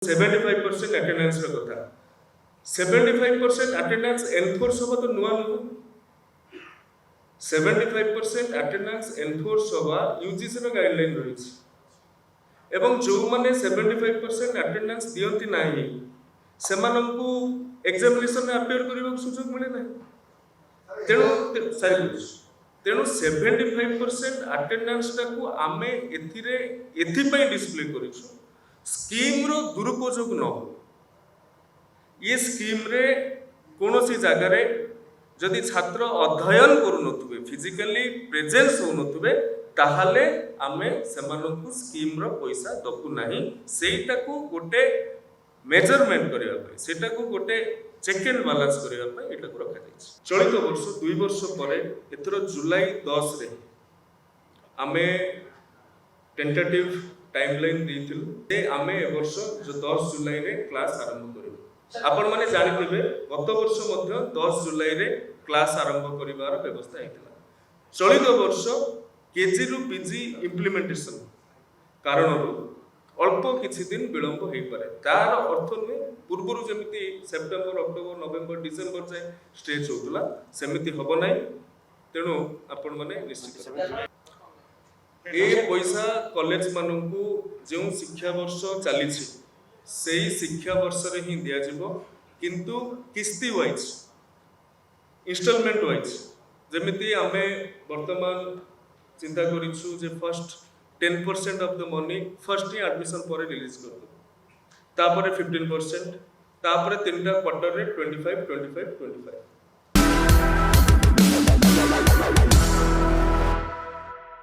75% attendance कथा 75% attendance enforce हबा तो नुआ नुह 75% अटेंडेंस एनफोर्स हबा यूजीसी रो गाइडलाइन रही एवं जो माने 75% अटेंडेंस दियंती नाही सेमानंकु एग्जामिनेशन में अपियर करबा सुযোগ मिले नाही तेणु 75% अटेंडेंस टाकू आमे एथिपई डिस्प्ले करिछु स्कीम रो दुरुपयोग न हो ये स्कीम रे कोनोसी जगह रे जदि छात्र अध्ययन करू नथुबे फिजिकली प्रेजेंस हो नथुबे ताहाले आमे सेमानंकु स्कीम रो पैसा दकु नाही सेटा को गोटे मेजरमेंट करिया पे सेटा को गोटे चेक एंड बैलेंस करिया पे एटा को रखा जाय चलित वर्ष 2 वर्ष परे एथरो जुलाई 10 रे आमे टेंटेटिव टाइमलाइन देथिलु जे आमे ए वर्ष जो 10 जुलाई रे क्लास आरंभ करिबो आपण माने जानिथिबे गत वर्ष मध्ये 10 जुलाई रे क्लास आरंभ करिवार व्यवस्था हेतिला चलित वर्ष केजी रु पीजी इंप्लीमेंटेशन कारणरू अल्प किछि दिन विलंब हेई पारे तार अर्थ ने पूर्वरु जेमिति सेप्टेम्बर अक्टोबर नवेम्बर डिसेंबर जाय स्टेज होतला सेमिति हबो नै तेनु आपण माने निश्चित ए पैसा कॉलेज मानू जो शिक्षा वर्ष चली से शिक्षा वर्ष रे ही दिया जिवो किंतु किस्ती वाइज इंस्टॉलमेंट वाइज जेमिति आमे वर्तमान चिंता करिछु जे first 10% of the money first ही एडमिशन पर रिलीज कर तापरे 15% तापरे तीनटा क्वार्टर रे 25 25 25